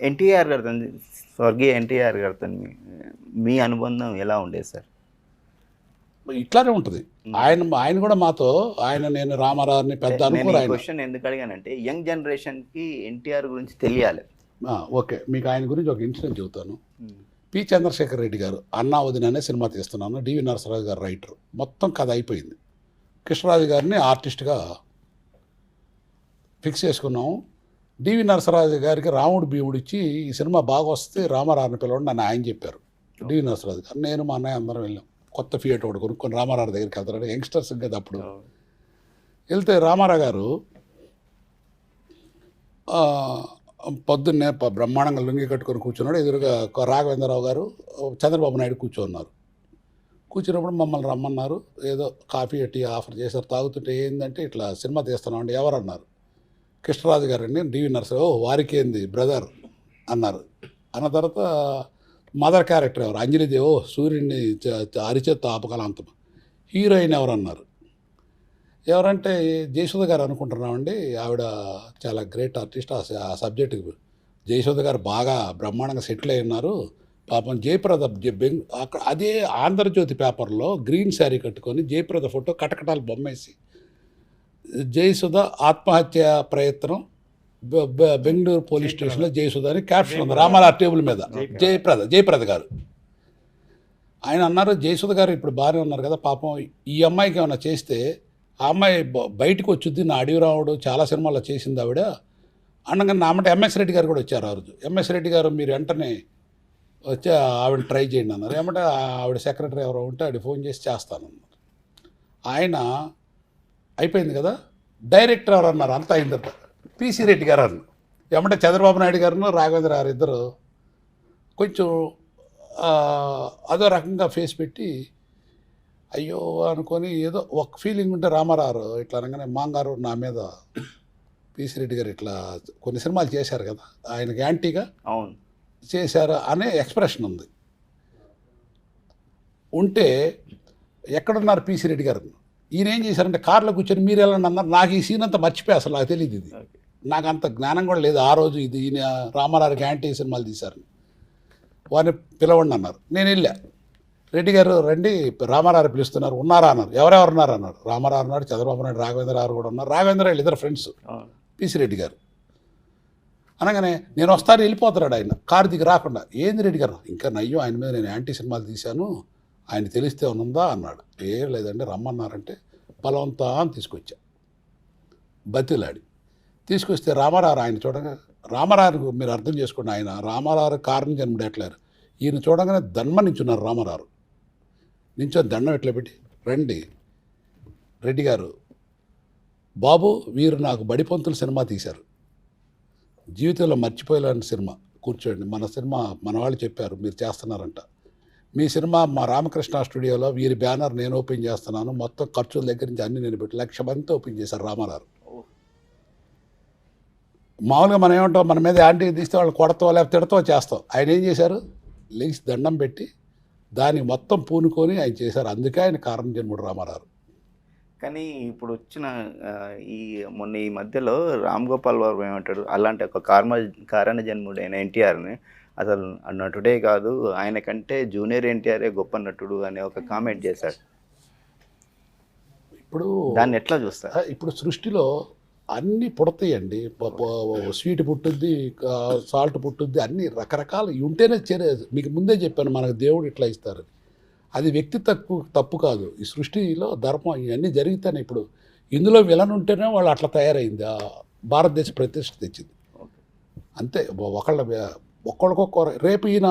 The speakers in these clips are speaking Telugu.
ఎన్టీఆర్ గారితో, స్వర్గీయ ఎన్టీఆర్ గారితో మీ అనుబంధం ఎలా ఉండేది సార్? ఇట్లానే ఉంటుంది. ఆయన కూడా మాతో, నేను రామారావుని పెద్ద అనుకోరు. ఆయన క్వశ్చన్ ఎందుకు అడిగానంటే యంగ్ జనరేషన్కి ఎన్టీఆర్ గురించి తెలియాలి. ఓకే, మీకు ఆయన గురించి ఒక ఇన్సిడెంట్ చెబుతాను. పి చంద్రశేఖర్ రెడ్డి గారు అన్నా వదిన అనే సినిమా తీస్తున్నాను, డివి నరసరాజు గారు రైటర్, మొత్తం కథ అయిపోయింది. కృష్ణరాజు గారిని ఆర్టిస్ట్గా ఫిక్స్ చేసుకున్నాము. డివి నరసరాజు గారికి రాముడు భీముడు ఇచ్చి ఈ సినిమా బాగా వస్తే రామారావుని పిలవండి నన్ను ఆయన చెప్పారు. డివి నరసరాజు గారు, నేను మా అన్నయ్య అందరం వెళ్ళాం. కొత్త ఫియట్ ఒకటి కొనుక్కొని రామారావు దగ్గరికి వెళ్తారు. యంగ్స్టర్స్ కదా అప్పుడు. వెళ్తే రామారావు గారు పొద్దున్నే బ్రహ్మాండంగా లుంగి కట్టుకొని కూర్చున్నాడు. ఎదురుగా రాఘవేంద్రరావు గారు, చంద్రబాబు నాయుడు కూర్చున్నారు. కూర్చున్నప్పుడు మమ్మల్ని రమ్మన్నారు. ఏదో కాఫీ టీ ఆఫర్ చేశారు. తాగుతుంటే ఏంటంటే ఇట్లా సినిమా తీస్తున్నామండి. ఎవరన్నారు? కృష్ణరాజు గారండి. డివి నరసరావు, వారికి ఏంది బ్రదర్ అన్నారు. అన్న తర్వాత మదర్ క్యారెక్టర్ ఎవరు? అంజలిదేవో, సూర్యుడిని అరిచేత్తో ఆపగలంతం. హీరోయిన్ ఎవరన్నారు? ఎవరంటే జయసుధ గారు అనుకుంటున్నామండి. ఆవిడ చాలా గ్రేట్ ఆర్టిస్ట్. ఆ సబ్జెక్టుకి జయసుధ గారు బాగా బ్రహ్మాండంగా సెటిల్ అయి ఉన్నారు. పాపం జయప్రద అక్కడ అదే ఆంధ్రజ్యోతి పేపర్లో గ్రీన్ శారీ కట్టుకొని జయప్రద ఫోటో కటకటాలు బొమ్మేసి జయసుధ ఆత్మహత్య ప్రయత్నం బెంగళూరు పోలీస్ స్టేషన్లో జయసుధ అని క్యాప్షన్ ఉంది రామారావు టేబుల్ మీద. జయప్రద గారు. ఆయన అన్నారు, జయసుధ గారు ఇప్పుడు బాగానే ఉన్నారు కదా, పాపం ఈ అమ్మాయికి ఏమైనా చేస్తే ఆ అమ్మాయి బయటకు వచ్చుద్ది. నా అడవి రావుడు చాలా సినిమాల్లో చేసింది ఆవిడ అనగానే నా అమ్మంటే ఎంఎస్ రెడ్డి గారు కూడా వచ్చారు ఆ రోజు. ఎంఎస్ రెడ్డి గారు, మీరు వెంటనే వచ్చి ఆవిడ ట్రై చేయండి అన్నారు. ఏమంటే ఆవిడ సెక్రటరీ ఎవరో ఉంటే ఆవిడ ఫోన్ చేసి చేస్తానన్నారు. ఆయన అయిపోయింది కదా, డైరెక్టర్ ఎవరు అన్నారు. అంతా అయిన తర్వాత పిసి రెడ్డి గారు అన్నారు. ఏమంటే చంద్రబాబు నాయుడు గారు రాఘవేంద్ర గారు ఇద్దరు కొంచెం అదో రకంగా ఫేస్ పెట్టి అయ్యో అనుకొని ఏదో ఒక ఫీలింగ్ ఉంటే రామారావు ఇట్లా అనగానే మాంగారు నా మీద పిసి రెడ్డి గారు ఇట్లా కొన్ని సినిమాలు చేశారు కదా, ఆయనకి యాంటీగా అవును చేశారు అనే ఎక్స్ప్రెషన్ ఉంది. ఉంటే ఎక్కడున్నారు పిసి రెడ్డి గారు? ఈయన ఏం చేశారంటే కార్లో కూర్చొని మీరు వెళ్ళండి అన్నారు. నాకు ఈ సీన్ అంతా మర్చిపోయి అసలు నాకు తెలియదు. ఇది నాకు అంత జ్ఞానం కూడా లేదు ఆ రోజు. ఇది ఈయన రామారావుకి యాంటీ సినిమాలు తీశారు. వారిని పిలవండి అన్నారు. నేను వెళ్ళా. రెడ్డి గారు రండి, రామారావు పిలుస్తున్నారు. ఉన్నారా అన్నారు. ఎవరెవరు ఉన్నారు అన్నారు. రామారావు ఉన్నాడు, చంద్రబాబు నాయుడు, రాఘవేంద్రరావు కూడా ఉన్నారు. రాఘవేంద్రరావు ఇద్దరు ఫ్రెండ్స్, పిసి రెడ్డి గారు. అనగానే నేను వస్తాను వెళ్ళిపోతున్నాడు ఆయన, కారు దిగి రాకుండా. ఏంది రెడ్డి గారు? ఇంకా నయ్యో, ఆయన మీద నేను యాంటీ సినిమాలు తీశాను, ఆయన తెలిస్తే ఉందా అన్నాడు. ఏం లేదండి రమ్మన్నారంటే బలవంతా అని తీసుకొచ్చా, బతిలాడి తీసుకొస్తే రామారావు ఆయన చూడగా, రామారావు మీరు అర్థం చేసుకోండి, ఆయన రామారావు కారణం జన్మడు ఎట్లేరు. ఈయన చూడగానే దండం నించున్నారు. రామారావు నించొని దండం ఎట్లా పెట్టి, రండి రెడ్డి గారు, బాబు వీరు నాకు బడిపంతులు సినిమా తీశారు, జీవితంలో మర్చిపోయేలాంటి సినిమా, కూర్చోండి, మన సినిమా మన వాళ్ళు చెప్పారు మీరు చేస్తున్నారంట, మీ సినిమా మా రామకృష్ణ స్టూడియోలో వీరి బ్యానర్ నేను ఓపెన్ చేస్తున్నాను, మొత్తం ఖర్చుల దగ్గర నుంచి అన్ని నేను పెట్టి 1,00,000 మందితో ఓపెన్ చేశారు రామారావు. మామూలుగా మనం ఏమంటాం, మన మీద యాంటీ తీస్తే వాళ్ళు కొడతాం లేకపోతే తిడతాం చేస్తాం. ఆయన ఏం చేశారు, లేచి దండం పెట్టి దాన్ని మొత్తం పూనుకొని ఆయన చేశారు. అందుకే ఆయన కారణం జన్ముడు రామారావు. కానీ ఇప్పుడు వచ్చిన మొన్న ఈ మధ్యలో రామ్ గోపాల్ వర్మ ఏమంటాడు, అలాంటి ఒక కారణ జన్ముడైన ఎన్టీఆర్ని అసలు నటుడే కాదు, ఆయన కంటే జూనియర్ ఎన్టీఆరే గొప్ప నటుడు అనే ఒక కామెంట్ చేశాడు. ఇప్పుడు దాన్ని ఎట్లా చూస్తారు? ఇప్పుడు సృష్టిలో అన్నీ పుడతాయండి. స్వీట్ పుట్టుద్ది, సాల్ట్ పుట్టుద్ది, అన్నీ రకరకాలు ఉంటేనే మీకు ముందే చెప్పాను, మనకు దేవుడు ఇట్లా ఇస్తారు. అది వ్యక్తి తప్పు కాదు. ఈ సృష్టిలో ధర్మం ఇవన్నీ జరుగుతాయి. ఇప్పుడు ఇందులో విలన్ ఉంటేనే వాళ్ళు అట్లా తయారైంది, భారతదేశ ప్రతిష్ట తెచ్చింది అంతే. ఒక్కొక్కరు రేపు ఈయన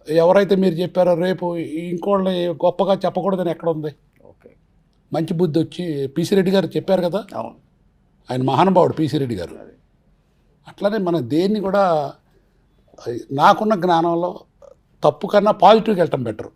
ఎవరైతే మీరు చెప్పారో రేపు ఇంకోళ్ళని గొప్పగా చెప్పకూడదని ఎక్కడ ఉంది? మంచి బుద్ధి వచ్చి పిసి రెడ్డి గారు చెప్పారు కదా, అవును, ఆయన మహానుభావుడు పిసి రెడ్డి గారు. అట్లనే మనం దేన్ని కూడా నాకున్న జ్ఞానంలో తప్పు కన్నా పాజిటివ్కి వెళ్ళటం బెటరు.